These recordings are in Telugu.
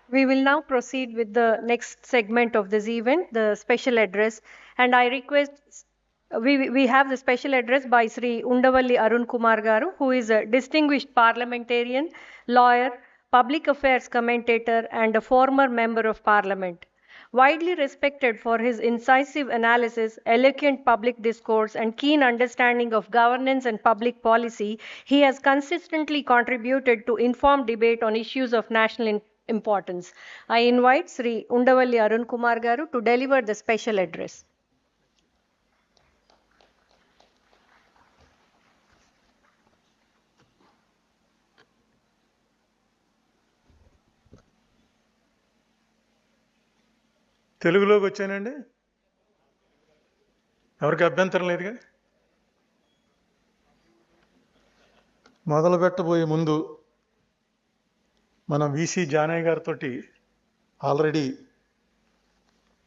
We will now proceed with the next segment of this event, the special address. And I request, we have the special address by Sri Undavalli Arun Kumar Garu, who is a distinguished parliamentarian, lawyer, public affairs commentator, and a former member of parliament. Widely respected for his incisive analysis, eloquent public discourse, and keen understanding of governance and public policy, he has consistently contributed to informed debate on issues of national importance. I invite Sri Undavalli Arun Kumar Garu to deliver the special address. తెలుగులోకి వచ్చానండి. ఎవరికి అభ్యంతరం లేదుగా. మొదలు పెట్టబోయే ముందు మన విసి జానయ్య గారితో ఆల్రెడీ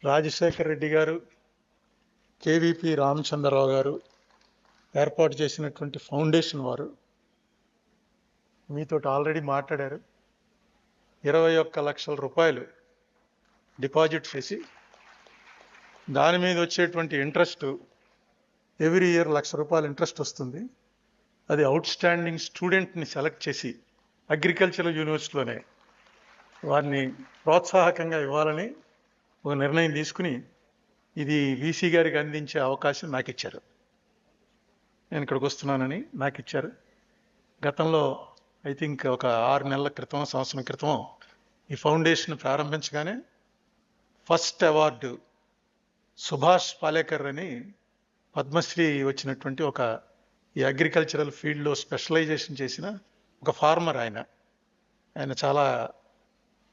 రాజశేఖర్ రెడ్డి గారు, కేవీపీ రామచంద్రరావు గారు ఏర్పాటు చేసినటువంటి ఫౌండేషన్ వారు మీతో ఆల్రెడీ మాట్లాడారు. 21 లక్షల రూపాయలు డిపాజిట్ చేసి దాని మీద వచ్చేటువంటి ఇంట్రెస్ట్ ఎవ్రీ ఇయర్ 1 లక్ష రూపాయలు ఇంట్రెస్ట్ వస్తుంది. అది అవుట్ స్టాండింగ్ స్టూడెంట్ని సెలెక్ట్ చేసి అగ్రికల్చరల్ యూనివర్సిటీలోనే వారిని ప్రోత్సాహకంగా ఇవ్వాలని ఒక నిర్ణయం తీసుకుని ఇది వీసీ గారికి అందించే అవకాశం నాకు ఇచ్చారు. నేను ఇక్కడికి వస్తున్నానని నాకు ఇచ్చారు. గతంలో ఐ థింక్ ఒక 6 నెలల క్రితం, సంవత్సరం క్రితం ఈ ఫౌండేషన్ ప్రారంభించగానే ఫస్ట్ అవార్డు సుభాష్ పాలేకర్ అని పద్మశ్రీ వచ్చినటువంటి ఒక ఈ అగ్రికల్చరల్ ఫీల్డ్లో స్పెషలైజేషన్ చేసిన ఒక ఫార్మర్ ఆయన చాలా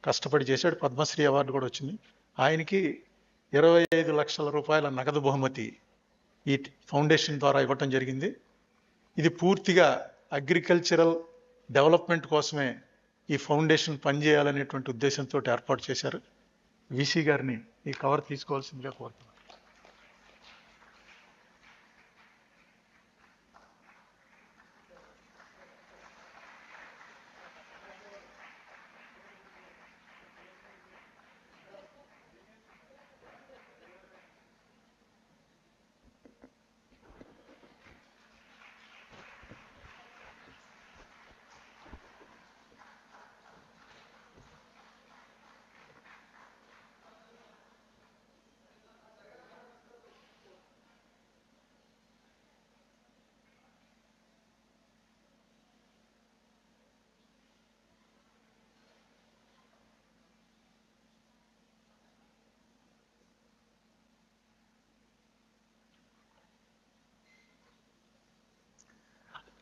కష్టపడి చేశాడు. పద్మశ్రీ అవార్డు కూడా వచ్చింది. ఆయనకి 25 లక్షల రూపాయల నగదు బహుమతి ఈ ఫౌండేషన్ ద్వారా ఇవ్వటం జరిగింది. ఇది పూర్తిగా అగ్రికల్చరల్ డెవలప్మెంట్ కోసమే ఈ ఫౌండేషన్ పనిచేయాలనేటువంటి ఉద్దేశంతో ఏర్పాటు చేశారు. వీసీ గారిని ఈ కవర్ తీసుకోవాల్సిందిగా కోరుతున్నాను.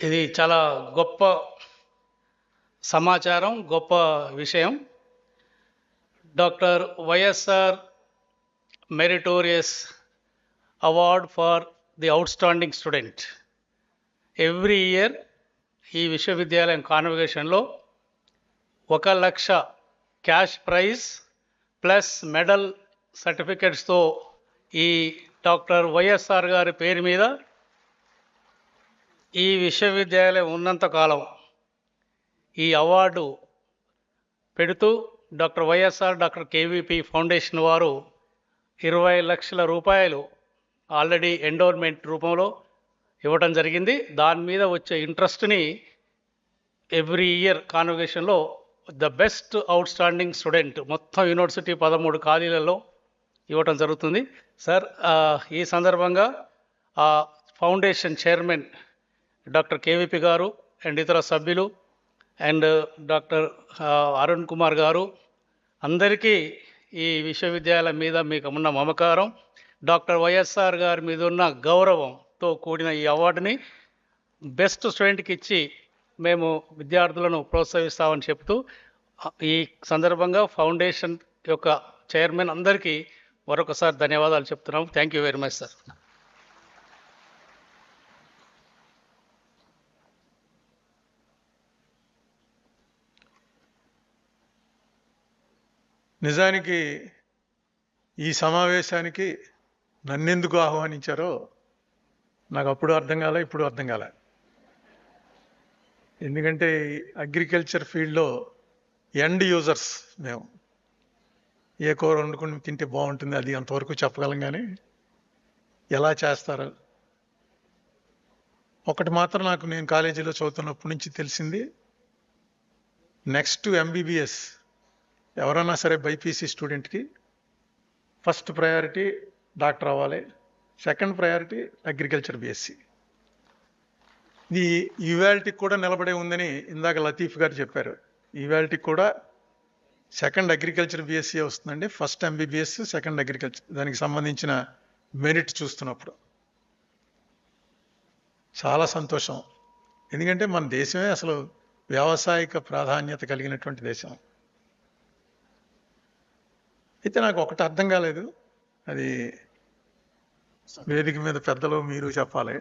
ఇది చాలా గొప్ప సమాచారం, గొప్ప విషయం. Doctor YSR meritorious award for the outstanding student. Every year ఈ విశ్వవిద్యాలయం కాన్వకేషన్లో 1 లక్ష క్యాష్ ప్రైజ్ ప్లస్ మెడల్ సర్టిఫికెట్స్తో ఈ డాక్టర్ వైఎస్ఆర్ గారి పేరు మీద ఈ విశ్వవిద్యాలయం ఉన్నంతకాలం ఈ అవార్డు పెడుతూ doctor YSR, doctor KVP foundation వారు 20 లక్షల రూపాయలు ఆల్రెడీ ఎండోర్మెంట్ రూపంలో ఇవ్వటం జరిగింది. దాని మీద వచ్చే ఇంట్రెస్ట్ని ఎవ్రీ ఇయర్ కాన్వకేషన్లో the best outstanding student మొత్తం యూనివర్సిటీ 13 ఖాళీలలో ఇవ్వటం జరుగుతుంది. సార్, ఈ సందర్భంగా ఫౌండేషన్ చైర్మన్ డాక్టర్ కేవీపీ గారు అండ్ ఇతర సభ్యులు అండ్ డాక్టర్ అరుణ్ కుమార్ గారు అందరికీ ఈ విశ్వవిద్యాలయం మీద మీకు ఉన్న మమకారం, డాక్టర్ వైఎస్ఆర్ గారి మీద ఉన్న గౌరవంతో కూడిన ఈ అవార్డుని బెస్ట్ స్టూడెంట్కి ఇచ్చి మేము విద్యార్థులను ప్రోత్సహిస్తామని చెప్తూ ఈ సందర్భంగా ఫౌండేషన్ యొక్క చైర్మన్ అందరికీ మరొకసారి ధన్యవాదాలు చెప్తున్నాము. Thank you very much sir. నిజానికి ఈ సమావేశానికి నన్నెందుకు ఆహ్వానించారో నాకు అప్పుడు అర్థం కాలే, ఇప్పుడు అర్థం కాలే. ఎందుకంటే అగ్రికల్చర్ ఫీల్డ్లో ఎండ్ యూజర్స్ మేము, ఏ కూర వండుకుని తింటే బాగుంటుంది అది అంతవరకు చెప్పగలం, కానీ ఎలా చేస్తారు ఒకటి మాత్రం నాకు నేను కాలేజీలో చదువుతున్నప్పటి నుంచి తెలిసింది, నెక్స్ట్ ఎంబీబీఎస్ ఎవరన్నా సరే బైపీసీ స్టూడెంట్కి ఫస్ట్ ప్రయారిటీ డాక్టర్ అవ్వాలి, సెకండ్ ప్రయారిటీ అగ్రికల్చర్ బీఎస్సీ. ఇది ఈవాల్టికి కూడా నిలబడే ఉందని ఇందాక లతీఫ్ గారు చెప్పారు. ఈవాల్టికి కూడా సెకండ్ అగ్రికల్చర్ బీఎస్సీ వస్తుందండి, ఫస్ట్ ఎంబీబీఎస్, సెకండ్ అగ్రికల్చర్. దానికి సంబంధించిన మెరిట్ చూస్తున్నప్పుడు చాలా సంతోషం. ఎందుకంటే మన దేశమే అసలు వ్యావసాయిక ప్రాధాన్యత కలిగినటువంటి దేశం. అయితే నాకు ఒకటి అర్థం కాలేదు, అది వేదిక మీద పెద్దలు మీరు చెప్పాలి.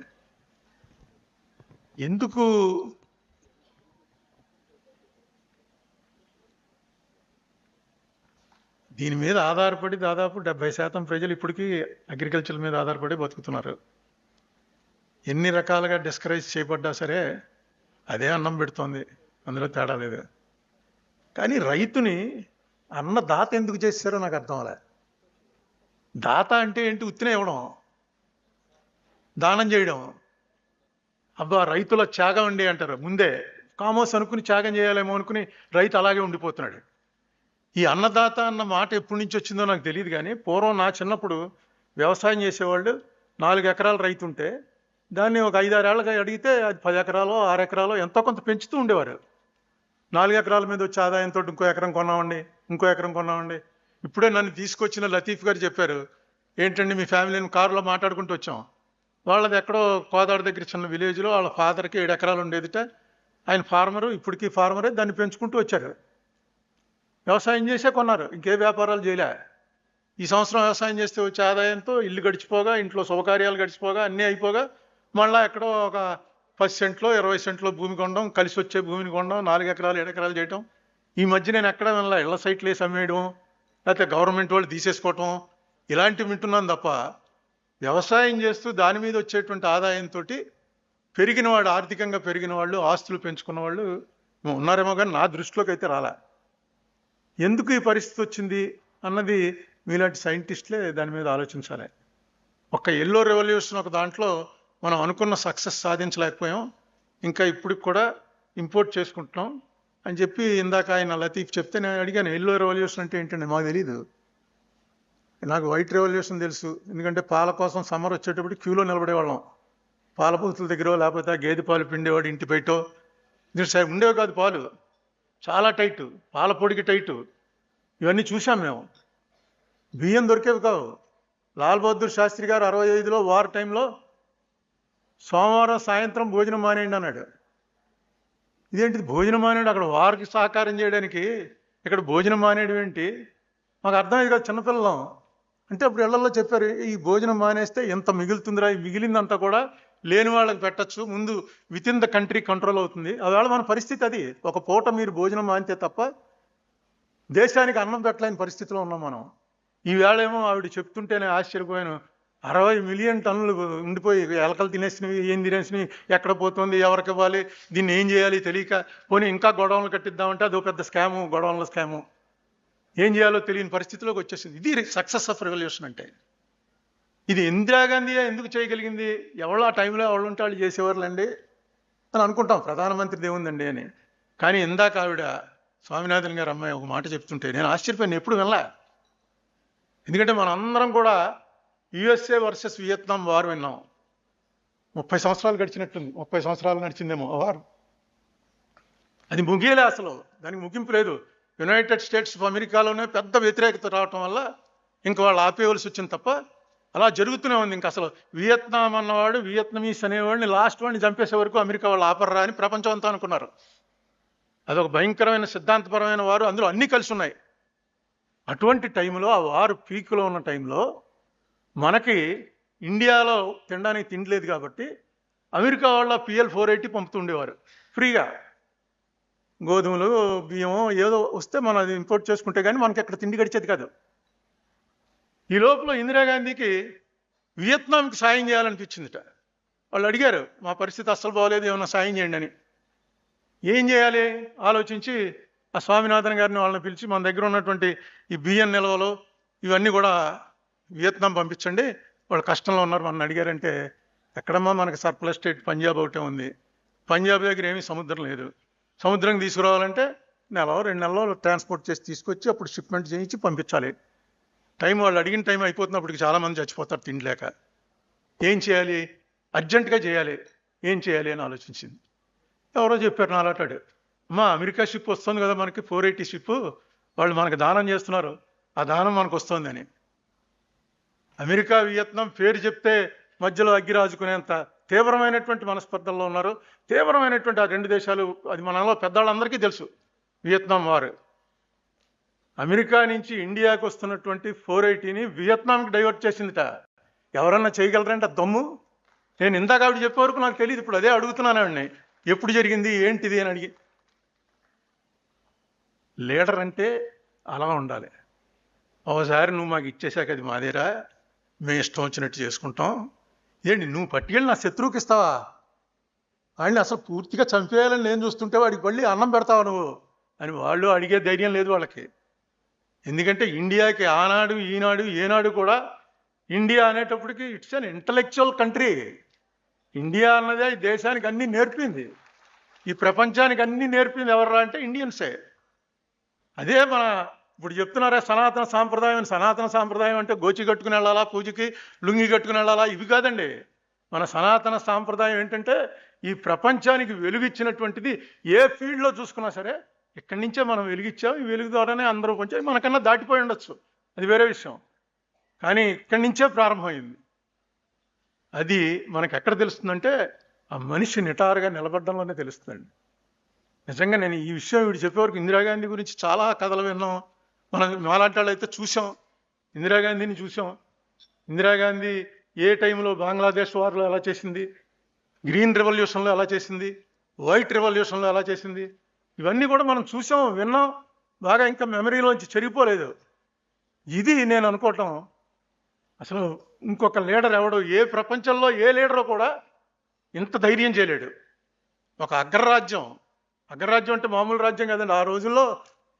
ఎందుకు దీని మీద ఆధారపడి దాదాపు 70% ప్రజలు ఇప్పటికీ అగ్రికల్చర్ మీద ఆధారపడి బతుకుతున్నారు. ఎన్ని రకాలుగా డిస్కరేజ్ చేయబడ్డా సరే అదే అన్నం పెడుతోంది, అందులో తేడా లేదు. కానీ రైతుని అన్నదాత ఎందుకు చేశారో నాకు అర్థం అలా. దాత అంటే ఏంటి? ఉత్తినే ఇవ్వడం, దానం చేయడం. అబ్బా రైతుల త్యాగం అండి అంటారు. ముందే కామోస్ అనుకుని త్యాగం చేయాలేమో అనుకుని రైతు అలాగే ఉండిపోతున్నాడు. ఈ అన్నదాత అన్న మాట ఎప్పటి నుంచి వచ్చిందో నాకు తెలియదు, కానీ పూర్వం నా చిన్నప్పుడు వ్యవసాయం చేసేవాళ్ళు 4 ఎకరాల రైతు ఉంటే దాన్ని ఒక 5-6 ఏళ్ళగా అడిగితే అది 10 ఎకరాలో 6 ఎకరాలో ఎంతో కొంత పెంచుతూ ఉండేవారు. 4 ఎకరాల మీద వచ్చే ఆదాయంతో ఇంకో ఎకరం కొన్నామండి, ఇంకో ఎకరం కొన్నామండి. ఇప్పుడే నన్ను తీసుకొచ్చిన లతీఫ్ గారు చెప్పారు, ఏంటండి మీ ఫ్యామిలీని కారులో మాట్లాడుకుంటూ వచ్చాం. వాళ్ళది ఎక్కడో కోదాడ దగ్గర చిన్న విలేజ్లో వాళ్ళ ఫాదర్కి 7 ఎకరాలు ఉండేదిట. ఆయన ఫార్మరు, ఇప్పటికీ ఫార్మరే, దాన్ని పెంచుకుంటూ వచ్చారు. వ్యవసాయం చేసే కొన్నారు, ఇంకే వ్యాపారాలు చేయలే. ఈ సంవత్సరం వ్యవసాయం చేస్తే వచ్చే ఆదాయంతో ఇల్లు గడిచిపోగా, ఇంట్లో శుభకార్యాలు గడిచిపోగా, అన్నీ అయిపోగా మళ్ళీ ఎక్కడో ఒక 10 సెంట్లో 20 సెంట్లో భూమి కొనడం, కలిసి వచ్చే భూమిని కొనడం, 4 ఎకరాలు 7 ఎకరాలు చేయటం. ఈ మధ్య నేను ఎక్కడ వెళ్ళా, ఇళ్ల సైట్లు వేసి అమ్మేయడం, లేకపోతే గవర్నమెంట్ వాళ్ళు తీసేసుకోవటం, ఇలాంటివి వింటున్నాను తప్ప వ్యవసాయం చేస్తూ దాని మీద వచ్చేటువంటి ఆదాయంతో పెరిగిన వాడు, ఆర్థికంగా పెరిగిన వాళ్ళు, ఆస్తులు పెంచుకున్న వాళ్ళు ఉన్నారేమో, కానీ నా దృష్టిలోకి అయితే రాలే. ఎందుకు ఈ పరిస్థితి వచ్చింది అన్నది మీలాంటి సైంటిస్టులే దాని మీద ఆలోచించాలి. ఒక ఎల్లో రెవల్యూషన్ ఒక దాంట్లో మనం అనుకున్న సక్సెస్ సాధించలేకపోయాం, ఇంకా ఇప్పటికి కూడా ఇంపోర్ట్ చేసుకుంటున్నాం అని చెప్పి ఇందాక ఆయన లతీఫ్ చెప్తే నేను అడిగాను, ఎల్లో రెవల్యూషన్ అంటే ఏంటండి? మాకు తెలీదు. నాకు వైట్ రెవల్యూషన్ తెలుసు, ఎందుకంటే పాల కోసం సమ్మర్ వచ్చేటప్పుడు క్యూలో నిలబడేవాళ్ళం. పాల బూతుల దగ్గర, లేకపోతే గేదె పాలు పిండేవాడు ఇంటి బయటో. దీని ఉండేవి కాదు పాలు, చాలా టైటు, పాల పొడికి టైటు. ఇవన్నీ చూసాం మేము. బియ్యం దొరికేవి కావు. లాల్ బహదూర్ శాస్త్రి గారు 65లో వార్ టైంలో సోమవారం సాయంత్రం భోజనం మానేయండి అన్నాడు. ఇదేంటిది భోజనం మానేడు? అక్కడ వారికి సహకారం చేయడానికి ఇక్కడ భోజనం మానేయడం ఏంటి? మాకు అర్థమయ్యేది కాదు, చిన్నపిల్లలం. అంటే అప్పుడు ఇళ్లలో చెప్పారు, ఈ భోజనం మానేస్తే ఎంత మిగులుతుందిరా, ఈ మిగిలిందంతా కూడా లేని వాళ్ళకి పెట్టచ్చు, ముందు with in the country control అవుతుంది. అవేళ మన పరిస్థితి అది. ఒక పూట మీరు భోజనం మానితే తప్ప దేశానికి అన్నం పెట్టలేని పరిస్థితిలో ఉన్నాం మనం. ఈవేళ ఏమో ఆవిడ చెప్తుంటేనే ఆశ్చర్యపోయాను, 60 మిలియన్ టన్నులు ఉండిపోయి ఎలకలు తినేసినవి, ఏం తినేసినవి, ఎక్కడ పోతుంది, ఎవరికి ఇవ్వాలి, దీన్ని ఏం చేయాలి తెలియక, పోనీ ఇంకా గొడవలు కట్టిద్దామంటే అదో పెద్ద స్కాము, గొడవల స్కాము. ఏం చేయాలో తెలియని పరిస్థితిలోకి వచ్చేసింది. ఇది సక్సెస్ ఆఫ్ రెవల్యూషన్ అంటే. ఇది ఇందిరాగాంధీ ఎందుకు చేయగలిగింది? ఎవరో ఆ టైంలో ఎవరు ఉంటే వాళ్ళు చేసేవారులండి అని అనుకుంటాం, ప్రధానమంత్రిది ఏముందండి అని. కానీ ఇందాక ఆవిడ స్వామినాథన్ గారు అమ్మాయి ఒక మాట చెప్తుంటే నేను ఆశ్చర్యపోయాను, ఎప్పుడు వినలా. ఎందుకంటే మనందరం కూడా యుఎస్ఏ వర్సెస్ వియత్నాం వార్ విన్నాం. 30 సంవత్సరాలు గడిచినట్టుంది, 30 సంవత్సరాలు నడిచిందేమో వారు. అది ముగియలే, అసలు దానికి ముగింపు లేదు. యునైటెడ్ స్టేట్స్ ఆఫ్ అమెరికాలోనే పెద్ద వ్యతిరేకత రావటం వల్ల ఇంకా వాళ్ళు ఆపేయవలసి వచ్చింది తప్ప అలా జరుగుతూనే ఉంది. ఇంకా అసలు వియత్నాం అన్నవాడు, వియత్నమీస్ అనేవాడిని లాస్ట్ వాడిని చంపేసే వరకు అమెరికా వాళ్ళు ఆపర్రా అని ప్రపంచం అంతా అనుకున్నారు. అదొక భయంకరమైన సిద్ధాంతపరమైన వారు, అందులో అన్నీ కలిసి ఉన్నాయి. అటువంటి టైంలో, ఆ వారు పీక్లో ఉన్న టైంలో మనకి ఇండియాలో తినడానికి తిండి లేదు కాబట్టి అమెరికా వాళ్ళ PL-480 పంపుతుండేవారు ఫ్రీగా. గోధుమలు, బియ్యం ఏదో వస్తే మనం అది ఇంపోర్ట్ చేసుకుంటే కానీ మనకి అక్కడ తిండి గడిచేది కాదు. ఈ లోపల ఇందిరాగాంధీకి వియత్నాంకి సాయం చేయాలనిపించిందిట. వాళ్ళు అడిగారు, మా పరిస్థితి అస్సలు బాగోలేదు, ఏమన్నా సాయం చేయండి అని. ఏం చేయాలి ఆలోచించి ఆ స్వామినాథన్ గారిని వాళ్ళని పిలిచి మన దగ్గర ఉన్నటువంటి ఈ బియ్యం నిల్వలు ఇవన్నీ కూడా వియత్నాం పంపించండి, వాళ్ళు కష్టంలో ఉన్నారు మన అడిగారంటే, ఎక్కడమ్మా మనకి సర్ప్లస్ స్టేట్ పంజాబ్ ఒకటే ఉంది. పంజాబ్ దగ్గర ఏమీ సముద్రం లేదు. సముద్రం తీసుకురావాలంటే నెల 2 నెలలు ట్రాన్స్పోర్ట్ చేసి తీసుకొచ్చి అప్పుడు షిప్మెంట్ చేయించి పంపించాలి. టైం వాళ్ళు అడిగిన టైం అయిపోతున్నప్పటికి చాలామంది చచ్చిపోతారు తిండిలేక. ఏం చేయాలి? అర్జెంటుగా చేయాలి. ఏం చేయాలి అని ఆలోచించింది. ఎవరో చెప్పారు నాలాటాడు, అమ్మా అమెరికా షిప్ వస్తుంది కదా మనకి, 480 షిప్, వాళ్ళు మనకి దానం చేస్తున్నారు, ఆ దానం మనకు వస్తుందని. అమెరికా వియత్నాం పేరు చెప్తే మధ్యలో అగ్గి రాజుకునేంత తీవ్రమైనటువంటి మనస్పర్ధల్లో ఉన్నారు. తీవ్రమైనటువంటి ఆ 2 దేశాలు, అది మనలో పెద్దవాళ్ళందరికీ తెలుసు. వియత్నాం వారు అమెరికా నుంచి ఇండియాకు వస్తున్నటువంటి 480ని వియత్నాంకి డైవర్ట్ చేసిందిట. ఎవరన్నా చేయగలరంటే దమ్ము? నేను ఇందాక ఆవిడ చెప్పే వరకు నాకు తెలియదు, ఇప్పుడు అదే అడుగుతున్నాను ఆవిడని, ఎప్పుడు జరిగింది ఏంటిది అని అడిగి. లీడర్ అంటే అలా ఉండాలి. ఒకసారి నువ్వు మాకు ఇచ్చేసాక అది మాదేరా, మేము ఇష్టం వచ్చినట్టు చేసుకుంటాం. ఏంటి నువ్వు పట్టుకెళ్ళి నా శత్రువుకి ఇస్తావా? వాడిని అసలు పూర్తిగా చంపేయాలని నేను చూస్తుంటే వాడికి మళ్ళీ అన్నం పెడతావా నువ్వు అని వాళ్ళు అడిగే ధైర్యం లేదు వాళ్ళకి. ఎందుకంటే ఇండియాకి ఆనాడు ఈనాడు ఏనాడు కూడా ఇండియా అనేటప్పటికి it's an intellectual country. India అన్నదే ఈ దేశానికి అన్నీ నేర్పింది, ఈ ప్రపంచానికి అన్నీ నేర్పింది ఎవర్రా అంటే ఇండియన్సే. అదే మన ఇప్పుడు చెప్తున్నారా సనాతన సాంప్రదాయం. సనాతన సాంప్రదాయం అంటే గోచి కట్టుకుని వెళ్ళాలా, పూజకి లుంగి కట్టుకుని వెళ్ళాలా, ఇవి కాదండి. మన సనాతన సాంప్రదాయం ఏంటంటే ఈ ప్రపంచానికి వెలుగిచ్చినటువంటిది. ఏ ఫీల్డ్లో చూసుకున్నా సరే ఇక్కడి నుంచే మనం వెలిగించాం, ఈ వెలుగు ద్వారానే అందరూ కొంచెం మనకన్నా దాటిపోయి ఉండొచ్చు, అది వేరే విషయం, కానీ ఇక్కడి నుంచే ప్రారంభమైంది. అది మనకు ఎక్కడ తెలుస్తుందంటే ఆ మనిషి నిటారుగా నిలబడడంలోనే తెలుస్తుందండి. నిజంగా నేను ఈ విషయం వీడు చెప్పేవరకు ఇందిరాగాంధీ గురించి చాలా కథలు విన్నాం. మనం మాలాంటి వాళ్ళు అయితే చూసాం, ఇందిరాగాంధీని చూసాం. ఇందిరాగాంధీ ఏ టైంలో బంగ్లాదేశ్ వార్లో ఎలా చేసింది, గ్రీన్ రెవల్యూషన్లో ఎలా చేసింది, వైట్ రెవల్యూషన్లో ఎలా చేసింది, ఇవన్నీ కూడా మనం చూసాం, విన్నాం, బాగా ఇంకా మెమరీలోంచి చెరిగిపోలేదు. ఇది నేను అనుకోవటం అసలు ఇంకొక లీడర్ ఎవడు, ఏ ప్రపంచంలో ఏ లీడరు కూడా ఇంత ధైర్యం చేయలేడు. ఒక అగ్రరాజ్యం అంటే మామూలు రాజ్యం కదండి. ఆ రోజుల్లో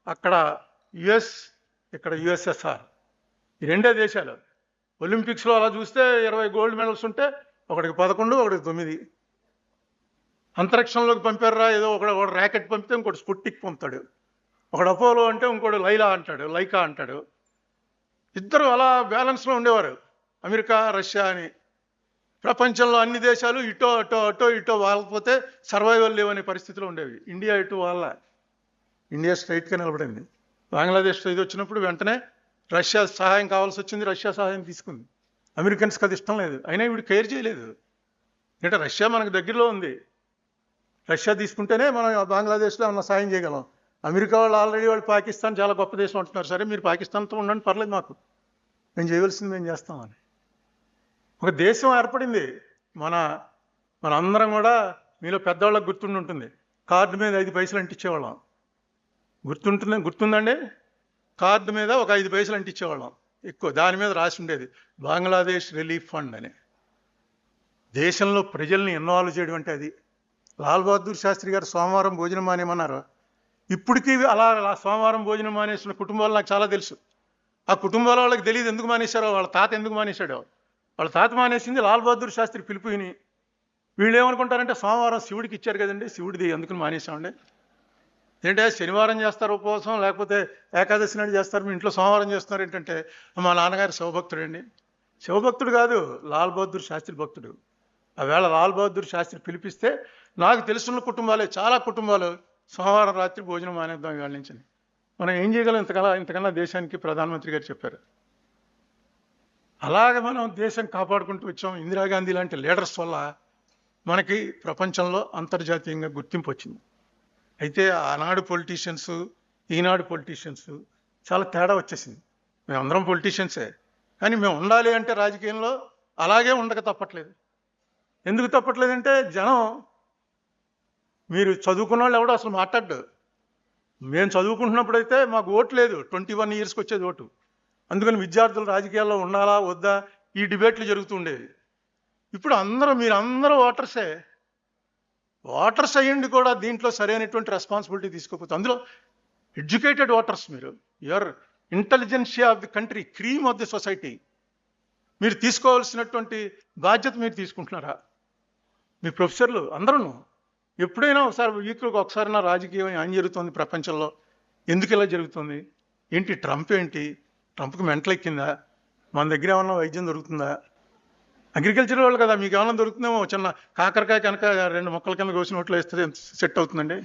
అక్కడ యుఎస్, ఇక్కడ యుఎస్ఎస్ఆర్, ఈ 2 దేశాలు. ఒలింపిక్స్లో అలా చూస్తే 20 గోల్డ్ మెడల్స్ ఉంటే ఒకటికి 11, ఒకటికి 9. అంతరిక్షంలోకి పంపారా, ఏదో ఒకడు ర్యాకెట్ పంపితే ఇంకోటి స్పుట్నిక్ పంపుతాడు, ఒకడు అపోలో అంటే ఇంకోటి లైకా అంటాడు. ఇద్దరు అలా బ్యాలెన్స్లో ఉండేవారు, అమెరికా రష్యా అని. ప్రపంచంలో అన్ని దేశాలు ఇటో వాళ్ళకపోతే సర్వైవల్ లేవనే పరిస్థితిలో ఉండేవి. ఇండియా ఇటు వాళ్ళ, ఇండియా స్ట్రైట్గా నిలబడింది. బంగ్లాదేశ్లో ఇది వచ్చినప్పుడు వెంటనే రష్యా సహాయం కావాల్సి వచ్చింది, రష్యా సహాయం తీసుకుంది. అమెరికన్స్కి అది ఇష్టం లేదు, అయినా వీడు కేర్ చేయలేదు. అంటే రష్యా మనకు దగ్గరలో ఉంది, రష్యా తీసుకుంటేనే మనం బంగ్లాదేశ్లో ఏమన్నా సాయం చేయగలం. అమెరికా వాళ్ళు ఆల్రెడీ వాళ్ళు పాకిస్తాన్ చాలా గొప్ప దేశం అంటున్నారు. సరే మీరు పాకిస్తాన్తో ఉండండి, పర్లేదు, మాకు మేము చేయవలసింది మేము చేస్తామని ఒక దేశం ఏర్పడింది. మన అందరం కూడా, మీలో పెద్దవాళ్ళకి గుర్తుండి ఉంటుంది, కార్డు మీద 5 పైసలు అంటించేవాళ్ళం. గుర్తుందండి? కార్డు మీద ఒక 5 పైసలు అంటించేవాళ్ళం ఎక్కువ. దాని మీద రాసి ఉండేది బంగ్లాదేశ్ రిలీఫ్ ఫండ్ అని. దేశంలో ప్రజల్ని ఇన్వాల్వ్ చేయడం అంటే అది. లాల్ బహదూర్ శాస్త్రి గారు సోమవారం భోజనం మానేమన్నారు. ఇప్పటికీ అలా సోమవారం భోజనం మానేసిన కుటుంబాలు నాకు చాలా తెలుసు. ఆ కుటుంబాల వాళ్ళకి తెలియదు ఎందుకు మానేశారో, వాళ్ళ తాత ఎందుకు మానేశాడో. వాళ్ళ తాత మానేసింది లాల్ బహదూర్ శాస్త్రి పిలుపు విని. వీళ్ళు ఏమనుకుంటారంటే సోమవారం శివుడికి ఇచ్చారు కదండి, శివుడిది ఎందుకు మానేశామండి. ఏంటంటే శనివారం చేస్తారు ఉపవాసం, లేకపోతే ఏకాదశి నాడు చేస్తారు, మీ ఇంట్లో సోమవారం చేస్తున్నారు ఏంటంటే, మా నాన్నగారు శివభక్తుడండి. శివభక్తుడు కాదు, లాల్ బహదూర్ శాస్త్రి భక్తుడు. ఆవేళ లాల్ బహదూర్ శాస్త్రి పిలిపిస్తే నాకు తెలుసున్న కుటుంబాలే, చాలా కుటుంబాలు సోమవారం రాత్రి భోజనం మానేద్దాం ఇవాళ నుంచి. మనం ఏం చేయగలం ఇంతకన్నా దేశానికి ప్రధానమంత్రి గారు చెప్పారు. అలాగే మనం దేశం కాపాడుకుంటూ వచ్చాం. ఇందిరాగాంధీ లాంటి లీడర్స్ వల్ల మనకి ప్రపంచంలో అంతర్జాతీయంగా గుర్తింపు వచ్చింది. అయితే ఆనాడు పొలిటీషియన్స్, ఈనాడు పొలిటీషియన్స్ చాలా తేడా వచ్చేసింది. మేమందరం పొలిటీషియన్సే, కానీ మేము ఉండాలి అంటే రాజకీయంలో అలాగే ఉండక తప్పట్లేదు. ఎందుకు తప్పట్లేదంటే జనం, మీరు చదువుకున్న వాళ్ళు ఎవడో అసలు మాట్లాడ్డు. మేము చదువుకుంటున్నప్పుడైతే మాకు ఓటు లేదు, 21 ఇయర్స్కి వచ్చేది ఓటు. అందుకని విద్యార్థులు రాజకీయాల్లో ఉండాలా వద్దా ఈ డిబేట్లు జరుగుతూ ఉండేవి. ఇప్పుడు మీరందరూ ఓటర్స్ అయ్యండి కూడా దీంట్లో సరైనటువంటి రెస్పాన్సిబిలిటీ తీసుకోకపోతే. అందులో ఎడ్యుకేటెడ్ ఓటర్స్, మీరు your intelligentsia of the country, cream of the society. మీరు తీసుకోవాల్సినటువంటి బాధ్యత మీరు తీసుకుంటున్నారా? మీ ప్రొఫెసర్లు అందరూ ఎప్పుడైనా ఒకసారి వీక్లో ఒకసారి నా రాజకీయం ఏం జరుగుతుంది ప్రపంచంలో, ఎందుకు ఇలా జరుగుతుంది, ఏంటి ట్రంప్, ఏంటి ట్రంప్కి మెంటల్ ఎక్కిందా, మన దగ్గర ఏమన్నా వైద్యం దొరుకుతుందా? అగ్రికల్చర్ వాళ్ళు కదా, మీకు ఏమన్నా దొరుకుతుందేమో, చిన్న కాకరకాయ కనుక 2 మొక్కల కింద కోసిన నోట్లో వేస్తే సెట్ అవుతుందండి.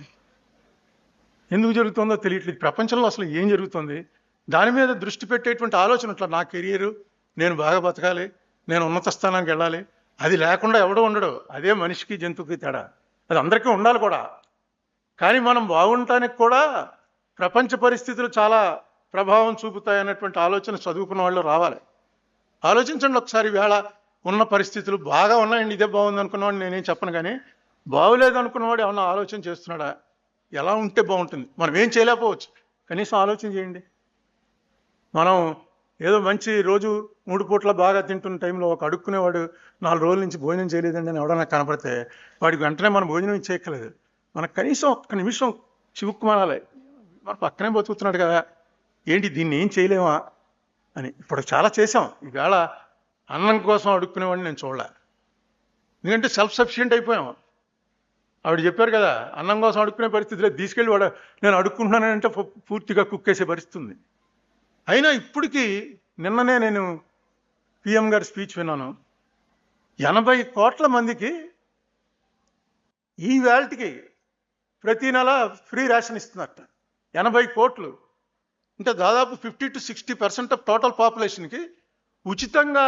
ఎందుకు జరుగుతుందో తెలియట్లేదు. ప్రపంచంలో అసలు ఏం జరుగుతుంది దాని మీద దృష్టి పెట్టేటువంటి ఆలోచన అట్లా, నా కెరియరు, నేను బాగా బతకాలి, నేను ఉన్నత స్థానానికి వెళ్ళాలి, అది లేకుండా ఎవడో ఉండడు. అదే మనిషికి జంతువుకి తేడా. అది అందరికీ ఉండాలి కూడా. కానీ మనం బాగుండటానికి కూడా ప్రపంచ పరిస్థితులు చాలా ప్రభావం చూపుతాయన్నటువంటి ఆలోచన చదువుకున్న వాళ్ళు రావాలి. ఆలోచించండి ఒకసారి. వేళ ఉన్న పరిస్థితులు బాగా ఉన్నాయండి, ఇదే బాగుంది అనుకున్నవాడు నేనేం చెప్పను, కానీ బాగులేదు అనుకున్నవాడు ఏమన్నా ఆలోచన చేస్తున్నాడా? ఎలా ఉంటే బాగుంటుంది? మనం ఏం చేయలేకపోవచ్చు, కనీసం ఆలోచన చేయండి. మనం ఏదో మంచి రోజు 3 పూట్ల బాగా తింటున్న టైంలో ఒక అడుక్కునేవాడు 4 రోజుల నుంచి భోజనం చేయలేదండి అని ఎవడన్నా కనపడితే వాడికి వెంటనే మనం భోజనం చేయక్కలేదు. మనకు కనీసం ఒక్క నిమిషం చివుక్కుమనాలి, మన పక్కనే బతుకుతున్నాడు కదా, ఏంటి దీన్ని ఏం చేయలేమా అని. ఇప్పుడు చాలా చేసాం. ఈవేళ అన్నం కోసం అడుక్కునేవాడిని నేను చూడలే, ఎందుకంటే సెల్ఫ్ సఫిషియెంట్ అయిపోయాం. ఆవిడ చెప్పారు కదా, అన్నం కోసం అడుక్కునే పరిస్థితిలో తీసుకెళ్ళి వాడు నేను అడుక్కుంటున్నానంటే పూర్తిగా కుక్కేసే పరిస్థితి ఉంది. అయినా ఇప్పటికీ నిన్ననే నేను పిఎం గారి స్పీచ్ విన్నాను. 80 కోట్ల మందికి ఈ వేళకి ప్రతి నెల ఫ్రీ రేషన్ ఇస్తున్నట్ట. 80 కోట్లు అంటే దాదాపు 50 to 60% ఆఫ్ టోటల్ పాపులేషన్కి ఉచితంగా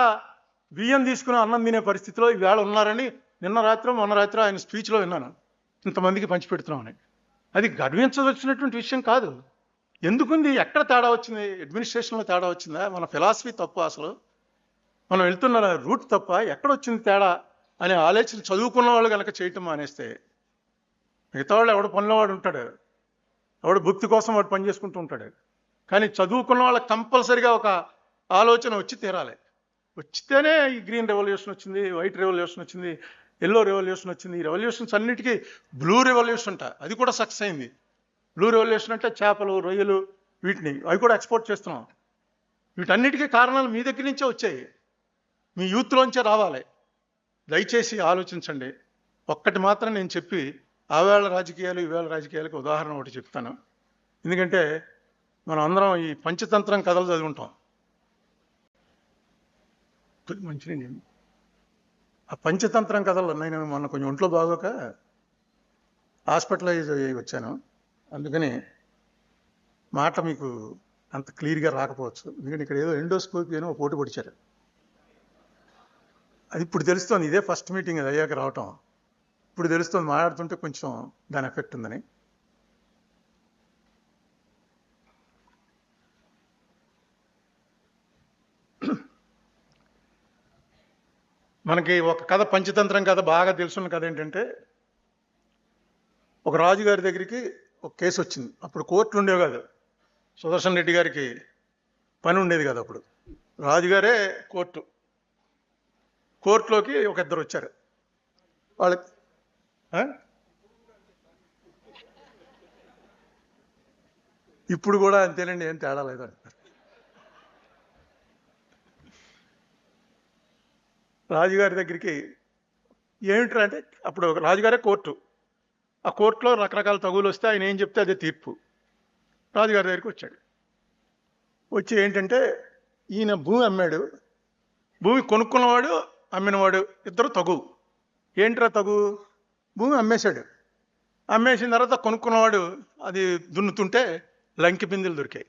బియ్యం తీసుకుని అన్నం తినే పరిస్థితిలో ఈవేళ ఉన్నారని నిన్న రాత్రి మొన్న రాత్రి ఆయన స్పీచ్లో విన్నాను. ఇంతమందికి పంచిపెడుతున్నామని. అది గర్వించవలసినటువంటి విషయం కాదు. ఎందుకుంది? ఎక్కడ తేడా వచ్చింది? అడ్మినిస్ట్రేషన్లో తేడా వచ్చిందా? మన ఫిలాసఫీ తప్ప, అసలు మనం వెళ్తున్న రూట్ తప్ప, ఎక్కడొచ్చింది తేడా అనే ఆలోచన చదువుకున్న వాళ్ళు కనుక చేయటం మానేస్తే, మిగతా వాళ్ళు ఎవడు పనిలో వాడు ఉంటాడు, ఎవడు భక్తి కోసం వాడు పని చేసుకుంటూ ఉంటాడు. కానీ చదువుకున్న వాళ్ళకి కంపల్సరిగా ఒక ఆలోచన వచ్చి తీరాలి. వచ్చితేనే ఈ గ్రీన్ రెవల్యూషన్ వచ్చింది, వైట్ రెవల్యూషన్ వచ్చింది, ఎల్లో రెవల్యూషన్ వచ్చింది. ఈ రెవల్యూషన్స్ అన్నిటికీ బ్లూ రెవల్యూషన్ అంట, అది కూడా సక్సెస్ అయింది. బ్లూ రెవల్యూషన్ అంటే చేపలు, రొయ్యలు, వీటిని అవి కూడా ఎక్స్పోర్ట్ చేస్తున్నాం. వీటన్నిటికీ కారణాలు మీ దగ్గర నుంచే వచ్చాయి, మీ యూత్లోంచే రావాలి. దయచేసి ఆలోచించండి. ఒక్కటి మాత్రం నేను చెప్పి ఆవేళ రాజకీయాలు ఈవేళ రాజకీయాలకు ఉదాహరణ ఒకటి చెప్తాను. ఎందుకంటే మనం అందరం ఈ పంచతంత్రం కథలు చదువుకుంటాం. మంచిది. ఆ పంచతంత్రం కథలు నేను మొన్న కొంచెం ఒంట్లో బాగోక హాస్పిటలైజ్ అయ్యి వచ్చాను. అందుకని మాట మీకు అంత క్లియర్గా రాకపోవచ్చు. ఎందుకంటే ఇక్కడ ఏదో ఎండోస్కోపీ అని ఒక పోటీ పొడిచారు. అది ఇప్పుడు తెలుస్తుంది. ఇదే ఫస్ట్ మీటింగ్ అది అయ్యాక రావటం. ఇప్పుడు తెలుస్తుంది, మాట్లాడుతుంటే కొంచెం దాని ఎఫెక్ట్ ఉందని. మనకి ఒక కథ, పంచతంత్రం కథ బాగా తెలుసున్న కథ ఏంటంటే, ఒక రాజుగారి దగ్గరికి ఒక కేసు వచ్చింది. అప్పుడు కోర్టులు ఉండేవి కాదు, సుదర్శన్ రెడ్డి గారికి పని ఉండేది కాదు. అప్పుడు రాజుగారే కోర్టులోకి ఒక ఇద్దరు వచ్చారు. వాళ్ళకి ఇప్పుడు కూడా అంతేనండి, ఏం తేడా లేదు అంటారు. రాజుగారి దగ్గరికి ఏమిట్రా అంటే, అప్పుడు రాజుగారే కోర్టు, ఆ కోర్టులో రకరకాల తగులు వస్తే ఆయన ఏం చెప్తే అదే తీర్పు. రాజుగారి దగ్గరికి వచ్చాడు. వచ్చి ఏంటంటే, ఈయన భూమి అమ్మాడు, భూమి కొనుక్కున్నవాడు అమ్మినవాడు ఇద్దరు తగు. ఏంట్రా తగు? భూమి అమ్మేశాడు. అమ్మేసిన తర్వాత కొనుక్కున్నవాడు అది దున్నుతుంటే లంకి బిందెలు దొరికాయి.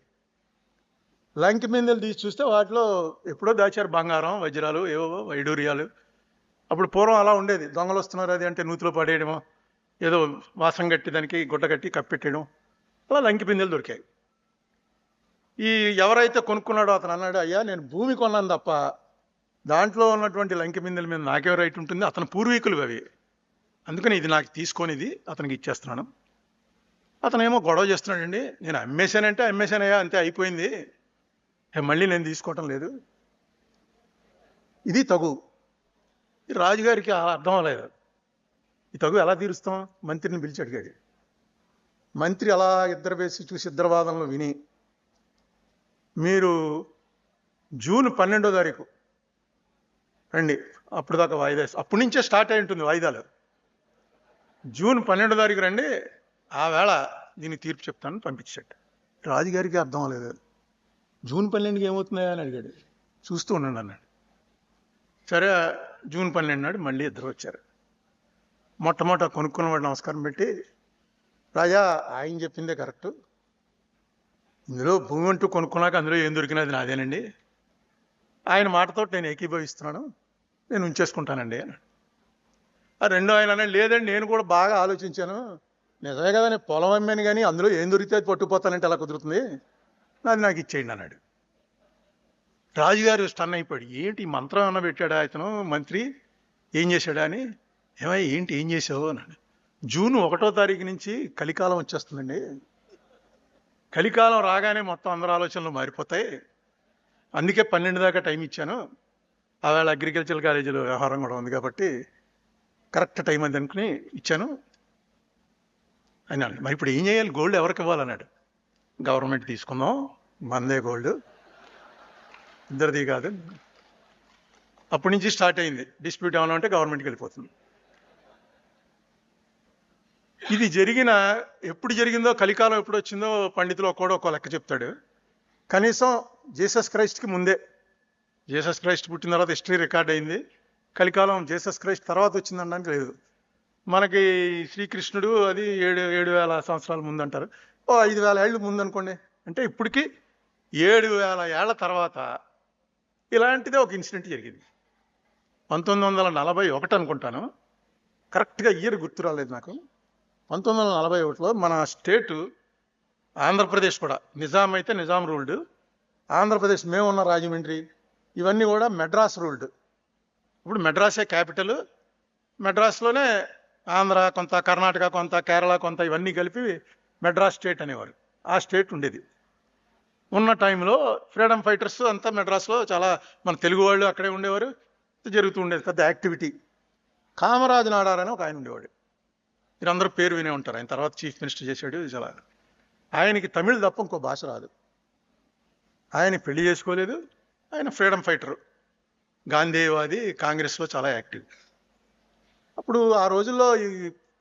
లంకి బిందెలు తీసి చూస్తే వాటిలో ఎప్పుడో దాచారు బంగారం, వజ్రాలు, ఏవో వైడూర్యాలు. అప్పుడు పూర్వం అలా ఉండేది, దొంగలు వస్తున్నారు అది అంటే నూతిలో పడేయడమో, ఏదో వాసం కట్టి దానికి గుడ్డ కట్టి కప్పెట్టేయడం, అలా లంకి బిందెలు దొరికాయి. ఈ ఎవరైతే కొనుక్కున్నాడో అతను అన్నాడు, అయ్యా నేను భూమి కొన్నాను తప్ప దాంట్లో ఉన్నటువంటి లంకి బిందెల మీద నాకేం రైట్ ఉంటుంది, అతని పూర్వీకులు అవి, అందుకని ఇది నాకు తీసుకొనిది అతనికి ఇచ్చేస్తున్నాను. అతనేమో గొడవ చేస్తున్నాడండి, నేను అమ్మేశానంటే అమ్మేశానయ్యా, అంతే అయిపోయింది, మళ్ళీ నేను తీసుకోవటం లేదు. ఇది తగు. రాజుగారికి అర్థం అవ్వలేదు. ఈ తగు ఎలా తీరుస్తాం? మంత్రిని పిలిచి అడిగాడు. మంత్రి అలా ఇద్దరు వేసి చూసి ఇద్దరు వాదనలు విని మీరు జూన్ 12వ తారీఖు రండి, అప్పుడు దాకా వాయిదా, అప్పటి నుంచే స్టార్ట్ అయి ఉంటుంది వాయిదాలు. జూన్ 12వ తారీఖు రండి, ఆ వేళ దీన్ని తీర్పు చెప్తాను పంపించాడు. రాజుగారికి అర్థం అవ్వలేదు. జూన్ 12కి ఏమవుతున్నాయా అని అడిగాడు. చూస్తూ ఉండండి అన్నాడు. సరే, జూన్ 12 నాడు మళ్ళీ ఇద్దరు వచ్చారు. మొట్టమొదట కొనుక్కున్నవాడు నమస్కారం పెట్టి, రాజా ఆయన చెప్పిందే కరెక్టు, ఇందులో భూమి అంటూ కొనుక్కున్నాక అందులో ఏం దొరికినది నాదేనండి, ఆయన మాటతో నేను ఏకీభవిస్తున్నాను, నేను ఉంచేసుకుంటానండి అన్నాడు. ఆ రెండో ఆయన లేదండి నేను కూడా బాగా ఆలోచించాను, నిజమే కదా నేను పొలం అమ్మాను కానీ అందులో ఏం దొరికితే అది పట్టుకుపోతానంటే ఎలా కుదురుతుంది, అది నాకు ఇచ్చేయండి అన్నాడు. రాజుగారు స్టన్ అయిపోయాడు. ఏంటి ఈ మంత్రం ఏమన్నా పెట్టాడా ఇతను మంత్రి, ఏం చేశాడా అని. ఏమయ్య ఏంటి ఏం చేసావు అన్నాడు. జూన్ 1వ తారీఖు నుంచి కలికాలం వచ్చేస్తుందండి, కలికాలం రాగానే మొత్తం అందరి ఆలోచనలు మారిపోతాయి, అందుకే 12 దాకా టైం ఇచ్చాను, ఆవేళ అగ్రికల్చర్ కాలేజీలో వ్యవహారం కూడా ఉంది కాబట్టి కరెక్ట్ టైం అది అనుకుని ఇచ్చాను అన్నాడు. మరి ఇప్పుడు ఏం చేయాలి, గోల్డ్ ఎవరికి ఇవ్వాలన్నాడు. గవర్నమెంట్ తీసుకుందాం, మందే గోల్డ్, ఇద్దరిది కాదు. అప్పటి నుంచి స్టార్ట్ అయింది డిస్ప్యూట్. ఏమన్నా అంటే గవర్నమెంట్కి వెళ్ళిపోతుంది. ఇది ఎప్పుడు జరిగిందో, కలికాలం ఎప్పుడు వచ్చిందో పండితులు ఒక్కో లెక్క చెప్తాడు. కనీసం జీసస్ క్రైస్ట్కి ముందే, జీసస్ క్రైస్ట్ పుట్టిన తర్వాత హిస్టరీ రికార్డ్ అయింది. కలికాలం జీసస్ క్రైస్ట్ తర్వాత వచ్చిందనడానికి లేదు. మనకి శ్రీకృష్ణుడు అది 7,000 సంవత్సరాల ముందు అంటారు, 5,000 ఏళ్ళు ముందు అనుకోండి. అంటే ఇప్పటికీ 7,000 ఏళ్ల తర్వాత ఇలాంటిదే ఒక ఇన్సిడెంట్ జరిగింది. 1941 అనుకుంటాను, కరెక్ట్గా ఇయర్ గుర్తు రాలేదు నాకు. 1941లో మన స్టేటు ఆంధ్రప్రదేశ్ కూడా, నిజాం అయితే నిజాం రూల్డ్, ఆంధ్రప్రదేశ్ మేమున్న రాజమండ్రి ఇవన్నీ కూడా మెడ్రాస్ రూల్డ్. ఇప్పుడు మెడ్రాసే క్యాపిటల్, మెడ్రాస్లోనే ఆంధ్ర కొంత, కర్ణాటక కొంత, కేరళ కొంత, ఇవన్నీ కలిపి మెడ్రాస్ స్టేట్ అనేవారు. ఆ స్టేట్ ఉండేది. ఉన్న టైంలో ఫ్రీడమ్ ఫైటర్స్ అంతా మెడ్రాస్లో చాలా, మన తెలుగు వాళ్ళు అక్కడే ఉండేవారు, జరుగుతూ ఉండేది పెద్ద యాక్టివిటీ. కామరాజు నాడార్ అని ఒక ఆయన ఉండేవాడు, మీరందరూ పేరు వినే ఉంటారు, ఆయన తర్వాత చీఫ్ మినిస్టర్ చేశాడు. చాలా, ఆయనకి తమిళ్ తప్ప ఇంకో భాష రాదు, ఆయన పెళ్లి చేసుకోలేదు, ఆయన ఫ్రీడమ్ ఫైటరు, గాంధీవాది, కాంగ్రెస్లో చాలా యాక్టివ్. అప్పుడు ఆ రోజుల్లో ఈ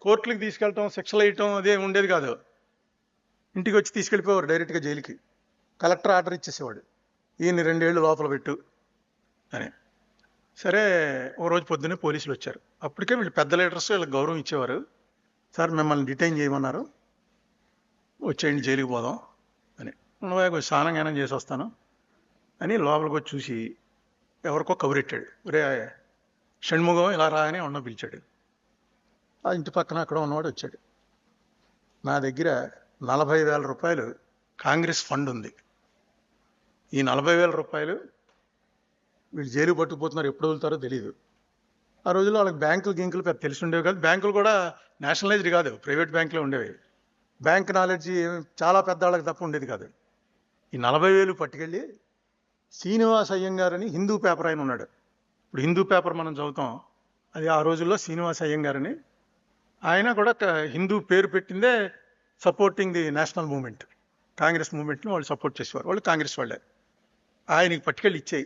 కోర్టులకు తీసుకెళ్ళటం, శిక్షలు వేయటం అదే ఉండేది కాదు, ఇంటికి వచ్చి తీసుకెళ్ళిపోయేవారు డైరెక్ట్గా జైలుకి. కలెక్టర్ ఆర్డర్ ఇచ్చేసేవాడు, ఈయన్ని 2 ఏళ్ళు లోపల పెట్టు అని. సరే, ఓ రోజు పొద్దున్నే పోలీసులు వచ్చారు. అప్పటికే వీళ్ళు పెద్ద లీడర్స్, వీళ్ళకి గౌరవం ఇచ్చేవారు. సార్ మిమ్మల్ని డిటైన్ చేయమన్నారు, వచ్చేయండి జైలుకి పోదాం అని. కొంచెం స్నానం జ్ఞానం చేసి వస్తాను అని లోపలికి వచ్చి చూసి ఎవరికో కబురెట్టాడు. ఒరే షణ్ముఖం ఇలా రా అని ఉన్న పిలిచాడు. ఆ ఇంటి పక్కన అక్కడ ఉన్నవాడు వచ్చాడు. నా దగ్గర 40,000 రూపాయలు కాంగ్రెస్ ఫండ్ ఉంది, ఈ 40,000 రూపాయలు వీళ్ళు జైలు పట్టుకుపోతున్నారు, ఎప్పుడు వదులుతారో తెలియదు. ఆ రోజుల్లో వాళ్ళకి గింకులు పెద్ద తెలిసి ఉండేవి కాదు, బ్యాంకులు కూడా నేషనలైజ్డ్ కాదు, ప్రైవేట్ బ్యాంకులో ఉండేవి. బ్యాంక్ నాలెడ్జ్ చాలా పెద్ద వాళ్ళకి తప్ప ఉండేది కాదు. ఈ 40,000 పట్టుకెళ్ళి శ్రీనివాస్ అయ్యంగార్ అని హిందూ పేపర్ ఆయన ఉన్నాడు, ఇప్పుడు హిందూ పేపర్ మనం చదువుతాం, అది ఆ రోజుల్లో శ్రీనివాస్ అయ్యంగార్ అని, ఆయన కూడా హిందూ పేరు పెట్టిందే supporting the national movement, Congress మూవ్మెంట్ని వాళ్ళు సపోర్ట్ చేసేవారు, వాళ్ళు కాంగ్రెస్ వాళ్ళే. ఆయనకి పట్టుకెళ్ళి ఇచ్చి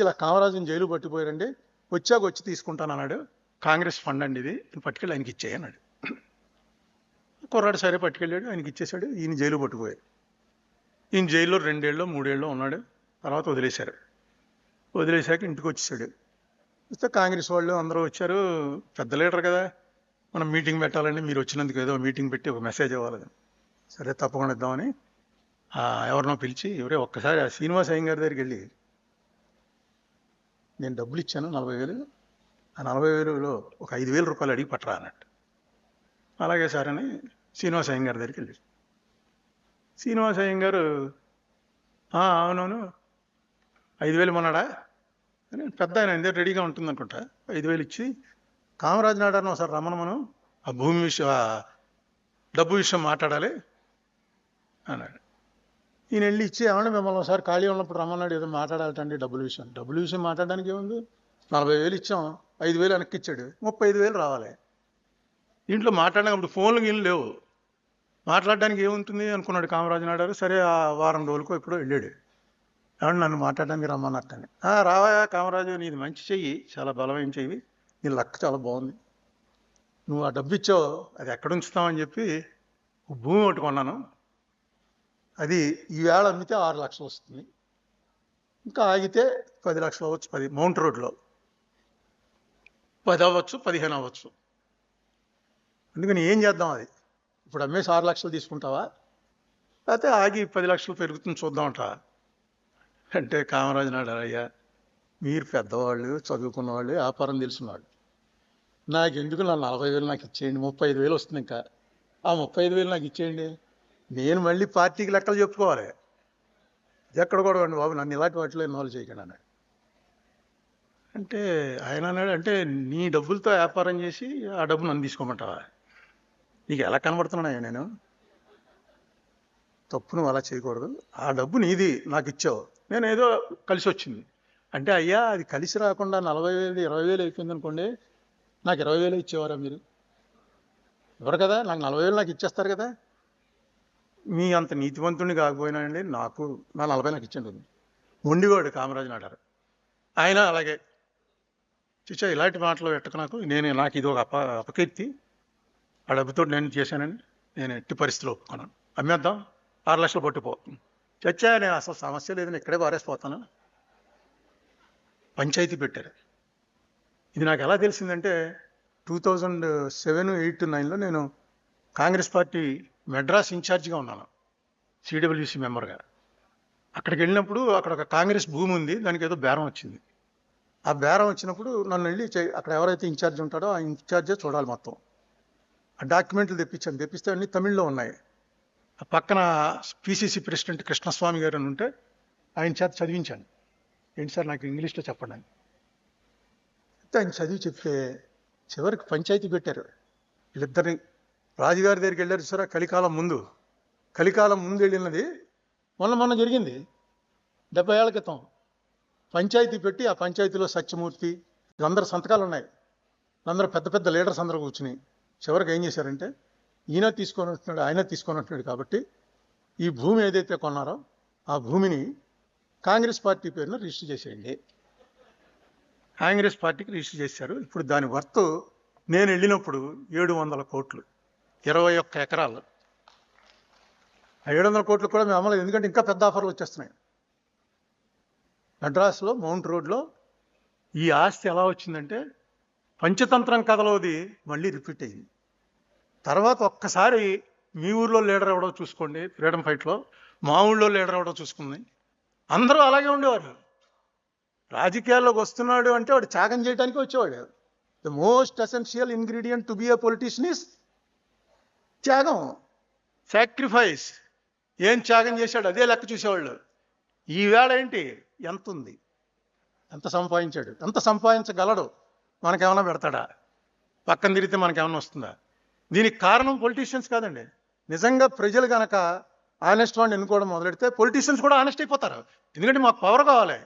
ఇలా కామరాజుని జైలు పట్టిపోయారండి, వచ్చి తీసుకుంటాను అన్నాడు, కాంగ్రెస్ ఫండ్ అండి ఇది, పట్టుకెళ్ళి ఆయనకి ఇచ్చేయి అన్నాడు. కుర్రాడు సరే పట్టుకెళ్ళాడు, ఆయనకి ఇచ్చేశాడు. ఈయన జైలు పట్టుకుపోయాడు. ఈయన జైల్లో 2 ఏళ్ళో 3 ఏళ్ళో ఉన్నాడు. తర్వాత వదిలేశారు. వదిలేశాక ఇంటికి వచ్చేసాడు. వస్తే కాంగ్రెస్ వాళ్ళు అందరూ వచ్చారు, పెద్ద లీడర్ కదా, మనం మీటింగ్ పెట్టాలండి, మీరు వచ్చినందుకు ఏదో మీటింగ్ పెట్టి ఒక మెసేజ్ ఇవ్వాలి. సరే తప్పకుండా ఇద్దామని ఎవరినో పిలిచి, ఎవరే ఒక్కసారి ఆ శ్రీనివాస్ అయ్యంగారి దగ్గరికి వెళ్ళి, నేను డబ్బులు ఇచ్చాను 40,000, ఆ 40,000లో ఒక 5,000 రూపాయలు అడిగి పట్టరా అన్నట్టు. అలాగే సార్ అని శ్రీనివాస్ అయ్యంగారి దగ్గరికి వెళ్ళి, శ్రీనివాస్ అయ్యంగారు అవునవును 5,000 మొన్నాడా అని, పెద్ద ఆయన అందరూ రెడీగా ఉంటుంది అనుకుంటా, 5,000 ఇచ్చి కామరాజు నాడార్ని ఒకసారి రమ్మను, ఆ భూమి విషయం, డబ్బు విషయం మాట్లాడాలి అన్నాడు. ఈయన వెళ్ళి ఇచ్చి, ఏమన్నా మిమ్మల్ని ఒకసారి ఖాళీ ఉన్నప్పుడు రమ్మన్నాడు, ఏదో మాట్లాడాలంటే డబ్బుల విషయం మాట్లాడడానికి ఏముంది, 40,000 ఇచ్చాం, 5,000 వెనక్కి ఇచ్చాడు, 35,000 రావాలి. దీంట్లో మాట్లాడినప్పుడు ఫోన్లు గీళ్ళు లేవు, మాట్లాడడానికి ఏముంటుంది అనుకున్నాడు కామరాజు నాయుడు. సరే ఆ వారం రోజులకో ఎప్పుడో వెళ్ళాడు. ఏమన్నా నన్ను మాట్లాడడానికి రమ్మన్నట్టని. రావా కామరాజు, నీది మంచి చెయ్యి, చాలా బలమైన చెయ్యి, నీ లక్ చాలా బాగుంది, నువ్వు ఆ డబ్బు ఇచ్చావు, అది ఎక్కడ ఉంచుతామని చెప్పి భూమి ఒకటి కొన్నాను, అది ఈవేళ అమ్మితే 6 లక్షలు వస్తుంది, ఇంకా ఆగితే 10 లక్షలు అవ్వచ్చు, 10 మౌంట్ రోడ్లో 10 అవ్వచ్చు, 15 అవ్వచ్చు. అందుకని ఏం చేద్దాం, అది ఇప్పుడు అమ్మేసి 6 లక్షలు తీసుకుంటావా, లేకపోతే ఆగి 10 లక్షలు పెరుగుతుంది చూద్దామంటా అంటే కామరాజు నాయుడు, అయ్యా మీరు పెద్దవాళ్ళు, చదువుకున్న వాళ్ళు, వ్యాపారం తెలిసిన వాళ్ళు, నాకెందుకు, నా 40,000 నాకు ఇచ్చేయండి, 35,000 వస్తుంది, ఇంకా ఆ 35,000 నాకు ఇచ్చేయండి, నేను మళ్ళీ పార్టీకి లెక్కలు చెప్పుకోవాలి, ఎక్కడ కూడా అండి బాబు, నన్ను ఇలాంటి వాటిలో ఇన్వాల్వ్ చేయకండి అన్నాడు. అంటే ఆయన అన్నాడు, అంటే నీ డబ్బులతో వ్యాపారం చేసి ఆ డబ్బు నన్ను తీసుకోమంటావా, నీకు ఎలా కనబడుతున్నాయా నేను, తప్పు, నువ్వు అలా చేయకూడదు, ఆ డబ్బు నీది, నాకు ఇచ్చావు, నేను ఏదో కలిసి వచ్చింది అంటే, అయ్యా అది కలిసి రాకుండా 40,000 20,000 అయిపోయింది అనుకోండి, నాకు 20,000 ఇచ్చేవారా మీరు, ఎవరు కదా, నాకు 40,000 నాకు ఇచ్చేస్తారు కదా, మీ అంత నీతివంతుడిని కాకపోయినా అండి, నాకు నా 40 నాకు ఇచ్చండి. మొండివాడు కామరాజు నాడారు. ఆయన అలాగే చూచా, ఇలాంటి మాటలు పెట్టక నాకు ఇది ఒక అపకీర్తి, ఆ డబ్బుతో నేను చేశానని నేను ఎట్టి పరిస్థితిలో ఒప్పుకున్నాను, అమ్మేద్దాం, 6 లక్షలు పట్టుపో, చచ్చా, నేను అసలు సమస్య లేదని ఇక్కడే పారేసిపోతాను. పంచాయతీ పెట్టారు. ఇది నాకు ఎలా తెలిసిందంటే 2007, 8, 9లో నేను కాంగ్రెస్ పార్టీ మెడ్రాస్ ఇన్ఛార్జిగా ఉన్నాను, సిడబ్ల్యూసి మెంబర్గా. అక్కడికి వెళ్ళినప్పుడు అక్కడ ఒక కాంగ్రెస్ భూమి ఉంది, దానికి ఏదో బేరం వచ్చింది. ఆ బేరం వచ్చినప్పుడు నన్ను వెళ్ళి అక్కడ ఎవరైతే ఇన్ఛార్జ్ ఉంటాడో ఆ ఇన్ఛార్జే చూడాలి మొత్తం. ఆ డాక్యుమెంట్లు తెప్పిస్తే అన్నీ తమిళ్లో ఉన్నాయి. ఆ పక్కన పిసిసి ప్రెసిడెంట్ కృష్ణస్వామి గారు అని ఉంటే ఆయన చేత చదివించాను. ఏంటి సార్ నాకు ఇంగ్లీష్లో చెప్పండి అని. ఆయన చదివి చెప్తే చివరికి పంచాయతీ పెట్టారు. వీళ్ళిద్దరిని రాజుగారి దగ్గరికి వెళ్ళారు సార్, కలికాలం ముందు వెళ్ళినది మొన్న జరిగింది, 70 ఏళ్ల క్రితం. పంచాయతీ పెట్టి ఆ పంచాయతీలో సత్యమూర్తి వీళ్ళందరూ సంతకాలు ఉన్నాయి, అందరూ పెద్ద పెద్ద లీడర్స్ అందరూ కూర్చుని చివరికి ఏం చేశారంటే, ఈయన తీసుకొని ఉంటున్నాడు, ఆయన తీసుకొని ఉంటున్నాడు కాబట్టి ఈ భూమి ఏదైతే కొన్నారో ఆ భూమిని కాంగ్రెస్ పార్టీ పేరున రిజిస్టర్ చేసేయండి. కాంగ్రెస్ పార్టీకి రిజిస్టర్ చేశారు. ఇప్పుడు దాని వర్త్ నేను వెళ్ళినప్పుడు 700 కోట్లు, 21 ఎకరాలు. ఆ 700 కోట్లు కూడా మేము అమ్మలేదు, ఎందుకంటే ఇంకా పెద్ద ఆఫర్లు వచ్చేస్తున్నాయి. మెడ్రాస్లో మౌంట్ రోడ్లో ఈ ఆస్తి ఎలా వచ్చిందంటే, పంచతంత్రం కథలోది మళ్ళీ రిపీట్ అయింది. తర్వాత ఒక్కసారి మీ ఊర్లో లీడర్ ఎవడో చూసుకోండి, ఫ్రీడమ్ ఫైట్లో మా ఊళ్ళో లీడర్ ఎవడో చూసుకుంది, అందరూ అలాగే ఉండేవారు. రాజకీయాల్లోకి వస్తున్నాడు అంటే వాడు త్యాగం చేయడానికి వచ్చేవాడు. The most essential ingredient to be A politician is త్యాగం, సాక్రిఫైస్. ఏం త్యాగం చేశాడు అదే లెక్క చూసేవాళ్ళు. ఈవేళ ఏంటి, ఎంత ఉంది, ఎంత సంపాదించాడు, ఎంత సంపాదించగలడు, మనకేమైనా పెడతాడా, పక్కన తిరిగితే మనకేమైనా వస్తుందా? దీనికి కారణం పొలిటీషియన్స్ కాదండి. నిజంగా ప్రజలు కనుక ఆనెస్ట్ వాడిని ఎన్నుకోవడం మొదలెడితే పొలిటీషియన్స్ కూడా ఆనెస్ట్ అయిపోతారు. ఎందుకంటే మాకు పవర్ కావాలి,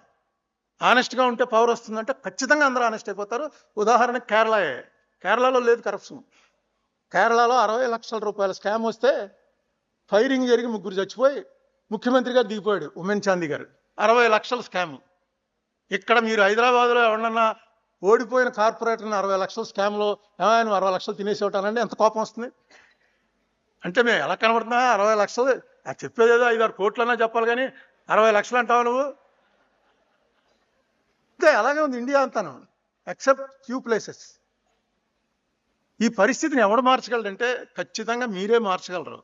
ఆనెస్ట్గా ఉంటే పవర్ వస్తుందంటే ఖచ్చితంగా అందరూ ఆనెస్ట్ అయిపోతారు. ఉదాహరణకు కేరళలో లేదు కరప్షన్. కేరళలో 60 లక్షల రూపాయల స్కామ్ వస్తే ఫైరింగ్ జరిగి 3 చచ్చిపోయి ముఖ్యమంత్రి గారు దిగిపోయాడు, ఉమెన్ చాందీ గారు. 60 లక్షల స్కామ్. ఇక్కడ మీరు హైదరాబాద్లో ఎవరన్నా ఓడిపోయిన కార్పొరేటర్ని 60 లక్షల స్కామ్లో ఏమైనా 60 లక్షలు తినేసేవటానండి, ఎంత కోపం వస్తుంది. అంటే మేము ఎలా కనబడుతున్నా, 60 లక్షలు చెప్పేది ఏదో 5-6 కోట్లన్నా చెప్పాలి, కానీ 60 లక్షలు అంటావు నువ్వు. అంతే, అలాగే ఉంది ఇండియా అంతాను, ఎక్సెప్ట్ ఫ్యూ ప్లేసెస్. ఈ పరిస్థితిని ఎవడు మార్చగలడంటే ఖచ్చితంగా మీరే మార్చగలరు,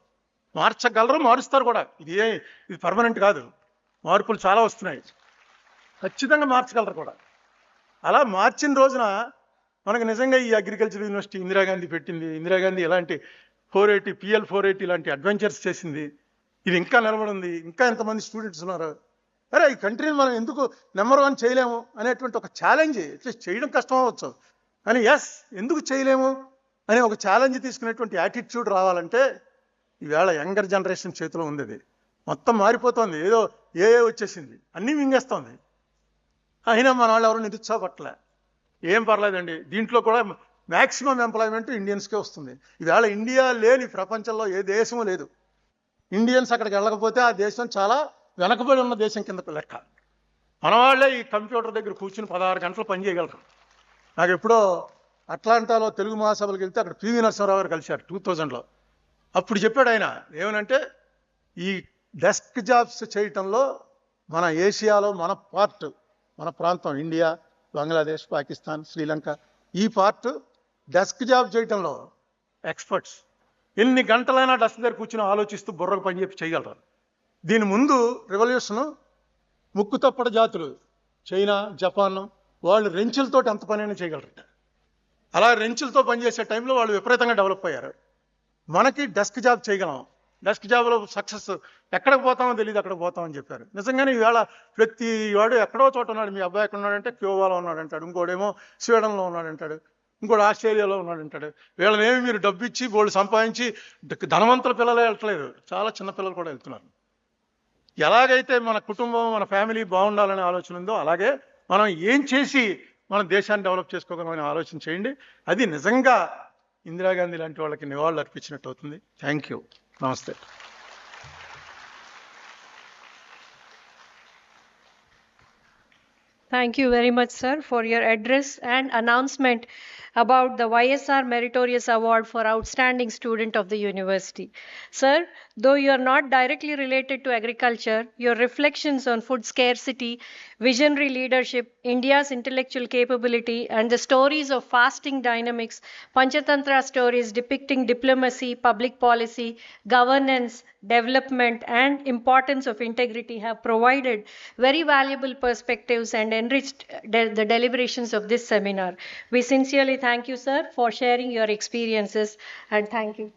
మారుస్తారు కూడా. ఇది పర్మనెంట్ కాదు, మార్పులు చాలా వస్తున్నాయి, ఖచ్చితంగా మార్చగలరు కూడా. అలా మార్చిన రోజున మనకు నిజంగా ఈ అగ్రికల్చర్ యూనివర్సిటీ ఇందిరాగాంధీ పెట్టింది, ఇందిరాగాంధీ ఇలాంటి 480 PL 480 ఇలాంటి అడ్వెంచర్స్ చేసింది, ఇది ఇంకా నిలబడింది, ఇంకా ఎంతమంది స్టూడెంట్స్ ఉన్నారు. అరే ఈ కంట్రీని మనం ఎందుకు నెంబర్ 1 చేయలేము అనేటువంటి ఒక ఛాలెంజ్, అట్లీస్ట్ చేయడం కష్టం అవ్వచ్చు కానీ ఎందుకు చేయలేము అనే ఒక ఛాలెంజ్ తీసుకునేటువంటి యాటిట్యూడ్ రావాలంటే ఈవేళ యంగర్ జనరేషన్ చేతిలో ఉంది. అది మొత్తం మారిపోతుంది, ఏదో వచ్చేసింది, అన్నీ మింగేస్తుంది. అయినా మన వాళ్ళు ఎవరు నిరుత్సాహపట్లే. ఏం పర్లేదండి, దీంట్లో కూడా మ్యాక్సిమం ఎంప్లాయ్మెంట్ ఇండియన్స్కే వస్తుంది. ఈవేళ ఇండియా లేని ప్రపంచంలో ఏ దేశము లేదు. ఇండియన్స్ అక్కడికి వెళ్ళకపోతే ఆ దేశం చాలా వెనకబడి ఉన్న దేశం కింద లెక్క. మన వాళ్ళే ఈ కంప్యూటర్ దగ్గర కూర్చుని 16 గంటలు పనిచేయగలరు. నాకు ఎప్పుడో అట్లాంటాలో తెలుగు మహాసభలకు వెళ్తే అక్కడ పివి నరసింహారావు గారు కలిశారు 2000లో. అప్పుడు చెప్పాడు ఆయన ఏమనంటే, ఈ డెస్క్ జాబ్స్ చేయటంలో మన ఏషియాలో మన పార్ట్, మన ప్రాంతం ఇండియా, బంగ్లాదేశ్, పాకిస్తాన్, శ్రీలంక, ఈ పార్ట్ డెస్క్ జాబ్ చేయటంలో ఎక్స్పర్ట్స్. ఎన్ని గంటలైనా డెస్క్ దగ్గర కూర్చుని ఆలోచిస్తూ బుర్రకు పని చెప్పి చేయగలరు. దీని ముందు రెవల్యూషను ముక్కు తప్పడ జాతులు చైనా, జపాన్ వాళ్ళు రెంచులతో ఎంత పనైనా చేయగలరు. అలా రెంచులతో పనిచేసే టైంలో వాళ్ళు విపరీతంగా డెవలప్ అయ్యారు. మనకి డెస్క్ జాబ్ చేయగలం. డెస్క్ జాబ్లో సక్సెస్ ఎక్కడికి పోతామో తెలియదు, అక్కడికి పోతామని చెప్పారు. నిజంగానే ఈవేళ ప్రతి వాడు ఎక్కడో చోట ఉన్నాడు. మీ అబ్బాయి ఎక్కడ ఉన్నాడంటే క్యూబాలో ఉన్నాడంటాడు, ఇంకోడేమో స్వీడన్లో ఉన్నాడంటాడు, ఇంకోటి ఆస్ట్రేలియాలో ఉన్నాడంటాడు. వీళ్ళనేమి మీరు డబ్బు ఇచ్చి వాళ్ళు సంపాదించి ధనవంతుల పిల్లలే వెళ్ళట్లేదు, చాలా చిన్న పిల్లలు కూడా వెళ్తున్నారు. ఎలాగైతే మన కుటుంబం, మన ఫ్యామిలీ బాగుండాలనే ఆలోచన ఉందో అలాగే మనం ఏం చేసి మన దేశాన్ని డెవలప్ చేసుకోగలమని ఆలోచన చేయండి. అది నిజంగా ఇందిరాగాంధీ లాంటి వాళ్ళకి నివాళులు అర్పించినట్టు అవుతుంది. Thank you. నమస్తే. Thank you very much, sir, for your address and announcement about the YSR Meritorious Award for Outstanding Student of the University. Sir, though you are not directly related to agriculture, your reflections on food scarcity, visionary leadership, India's intellectual capability, and the stories of fasting dynamics, Panchatantra stories depicting diplomacy, public policy, governance, development, and importance of integrity have provided very valuable perspectives and enriched the deliberations of this seminar. We sincerely thank you, sir, for sharing your experiences, and thank you.